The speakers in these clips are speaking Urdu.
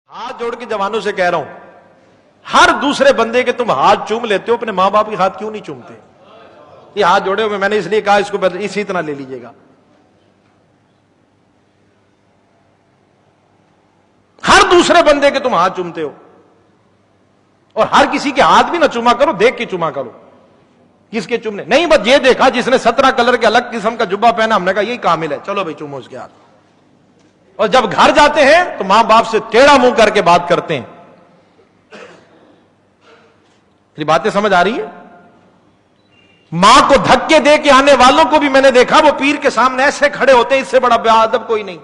ہاتھ جوڑ کے جوانوں سے کہہ رہا ہوں، ہر دوسرے بندے کے تم ہاتھ چوم لیتے ہو، اپنے ماں باپ کے ہاتھ کیوں نہیں چومتے؟ یہ ہاتھ جوڑے ہوئے میں نے اس لیے کہا اس کو اسی طرح لے لیجئے گا۔ ہر دوسرے بندے کے تم ہاتھ چومتے ہو، اور ہر کسی کے ہاتھ بھی نہ چوما کرو، دیکھ کے چوما کرو۔ کس کے چومنے نہیں، بس یہ دیکھا جس نے 17 کلر کے الگ قسم کا جبہ پہنا، ہم نے کہا یہی کامل ہے، چلو بھائی چومو اس کے ہاتھ۔ اور جب گھر جاتے ہیں تو ماں باپ سے ٹیڑھا منہ کر کے بات کرتے ہیں۔ یہ باتیں سمجھ آ رہی ہے؟ ماں کو دھکے دے کے آنے والوں کو بھی میں نے دیکھا، وہ پیر کے سامنے ایسے کھڑے ہوتے ہیں، اس سے بڑا بے ادب کوئی نہیں۔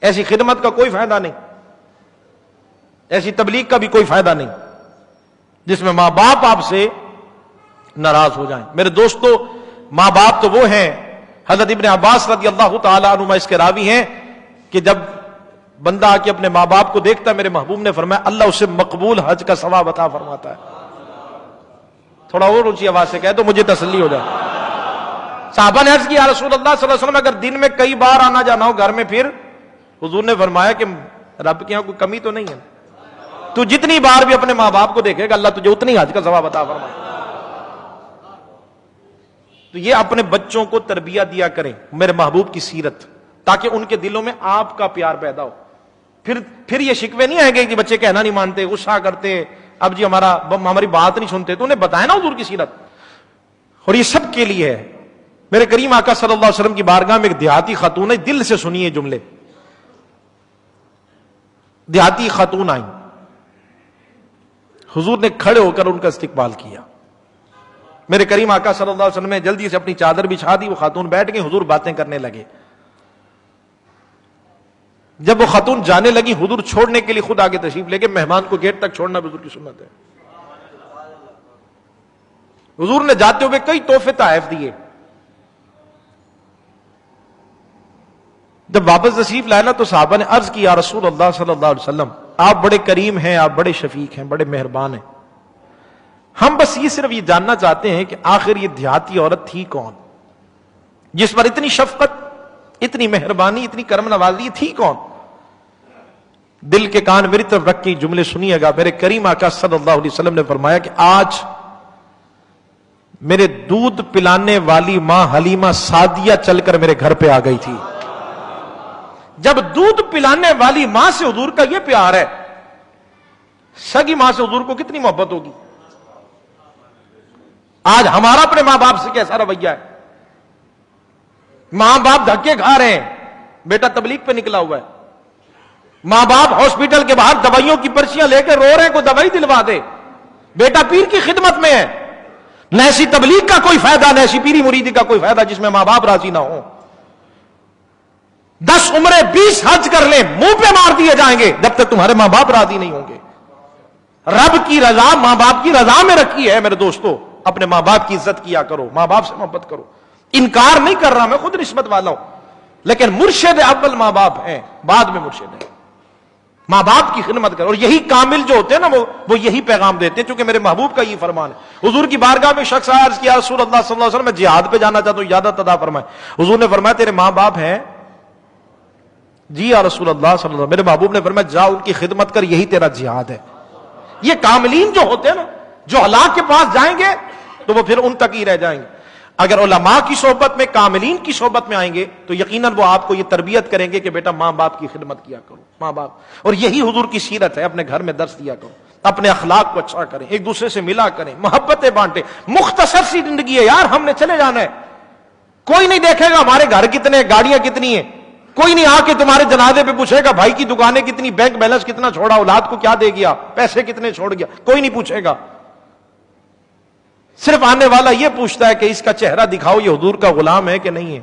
ایسی خدمت کا کوئی فائدہ نہیں، ایسی تبلیغ کا بھی کوئی فائدہ نہیں جس میں ماں باپ آپ سے ناراض ہو جائیں۔ میرے دوستو، ماں باپ تو وہ ہیں، حضرت ابن عباس رضی اللہ تعالی عنہما اس کے راوی ہیں کہ جب بندہ آ کے اپنے ماں باپ کو دیکھتا ہے، میرے محبوب نے فرمایا اللہ اسے مقبول حج کا ثواب عطا فرماتا ہے۔ تھوڑا اور اونچی آواز سے کہہ تو مجھے تسلی ہو جائے۔ صحابہ نے عرض کی یا رسول اللہ صلی اللہ علیہ وسلم، اگر دن میں کئی بار آنا جانا ہو گھر میں، پھر حضور نے فرمایا کہ رب کے یہاں کوئی کمی تو نہیں ہے، تو جتنی بار بھی اپنے ماں باپ کو دیکھے گا اللہ تجھے اتنی حج کا ثواب عطا فرمائے۔ تو یہ اپنے بچوں کو تربیت دیا کریں میرے محبوب کی سیرت، تاکہ ان کے دلوں میں آپ کا پیار پیدا ہو۔ پھر یہ شکوے نہیں آئیں گے کہ بچے کہنا نہیں مانتے، غصہ کرتے، اب جی ہماری بات نہیں سنتے، تو انہیں بتائے نا حضور کی سیرت۔ اور یہ سب کے لیے ہے۔ میرے کریم آقا صلی اللہ علیہ وسلم کی بارگاہ میں ایک دیہاتی خاتون ہے، دل سے سنیے جملے۔ دیہاتی خاتون آئی، حضور نے کھڑے ہو کر ان کا استقبال کیا۔ میرے کریم آقا صلی اللہ علیہ وسلم نے جلدی سے اپنی چادر بچھا دی، وہ خاتون بیٹھ گئی، حضور باتیں کرنے لگے۔ جب وہ خاتون جانے لگی، حضور چھوڑنے کے لیے خود آگے تشریف لے کے، مہمان کو گیٹ تک چھوڑنا حضور کی سنت ہے۔ حضور نے جاتے ہوئے کئی تحفے تحائف دیے۔ جب واپس تشریف لائے نا تو صحابہ نے عرض کی یا رسول اللہ صلی اللہ علیہ وسلم، آپ بڑے کریم ہیں، آپ بڑے شفیق ہیں، بڑے مہربان ہیں، ہم بس یہ صرف یہ جاننا چاہتے ہیں کہ آخر یہ دیہاتی عورت تھی کون جس پر اتنی شفقت، اتنی مہربانی، اتنی کرم نوازی تھی کون؟ دل کے کان میری طرف رکھ کے جملے سنیے گا۔ میرے کریم آقا صلی اللہ علیہ وسلم نے فرمایا کہ آج میرے دودھ پلانے والی ماں حلیمہ سعدیہ چل کر میرے گھر پہ آ گئی تھی۔ جب دودھ پلانے والی ماں سے حضور کا یہ پیار ہے، سگی ماں سے حضور کو کتنی محبت ہوگی؟ آج ہمارا اپنے ماں باپ سے کیسا رویہ ہے؟ ماں باپ دھکے کھا رہے ہیں، بیٹا تبلیغ پہ نکلا ہوا ہے، ماں باپ ہاسپٹل کے باہر دوائیوں کی پرچیاں لے کے رو رہے ہیں، کوئی دوائی دلوا دے، بیٹا پیر کی خدمت میں ہے۔ نہ ایسی تبلیغ کا کوئی فائدہ، نہ ایسی پیری مریدی کا کوئی فائدہ جس میں ماں باپ راضی نہ ہوں۔ 10 عمریں 20 حج کر لیں، منہ پہ مار دیے جائیں گے جب تک تمہارے ماں باپ راضی نہیں ہوں گے۔ رب کی رضا ماں باپ کی رضا میں رکھی ہے۔ میرے دوستو، اپنے ماں باپ کی عزت کیا کرو، ماں باپ سے محبت کرو۔ انکار نہیں کر رہا، میں خود نسبت والا ہوں، لیکن مرشد اول ماں باپ ہیں، بعد میں مرشد ہیں۔ ماں باپ کی خدمت کرو، اور یہی کامل جو ہوتے ہیں نا وہ یہی پیغام دیتے ہیں، چونکہ میرے محبوب کا یہ فرمان ہے۔ حضور کی بارگاہ میں شخص آیا، عرض کیا رسول اللہ صلی اللہ علیہ وسلم، میں جہاد پہ جانا چاہتا ہوں، اجازت عطا فرمائے۔ حضور نے فرمایا تیرے ماں باپ ہیں؟ جی یا رسول اللہ صلی اللہ علیہ وسلم۔ میرے محبوب نے فرمایا جا ان کی خدمت کر، یہی تیرا جہاد ہے۔ یہ کاملین جو ہوتے ہیں نا، جو ہلاک کے پاس جائیں گے تو وہ پھر ان تک ہی رہ جائیں گے۔ اگر علماء کی صحبت میں، کاملین کی صحبت میں آئیں گے تو یقیناً وہ آپ کو یہ تربیت کریں گے کہ بیٹا ماں باپ کی خدمت کیا کرو، ماں باپ۔ اور یہی حضور کی سیرت ہے، اپنے گھر میں درس دیا کرو، اپنے اخلاق کو اچھا کریں، ایک دوسرے سے ملا کریں، محبتیں بانٹیں۔ مختصر سی زندگی ہے یار، ہم نے چلے جانا ہے، کوئی نہیں دیکھے گا ہمارے گھر کتنے، گاڑیاں کتنی ہیں، کوئی نہیں آ کے تمہارے جنازے پہ پوچھے گا بھائی کی دکانیں کتنی، بینک بیلنس کتنا چھوڑا، اولاد کو کیا دے گیا، پیسے کتنے چھوڑ گیا، کوئی نہیں پوچھے گا۔ صرف آنے والا یہ پوچھتا ہے کہ اس کا چہرہ دکھاؤ، یہ حضور کا غلام ہے کہ نہیں ہے۔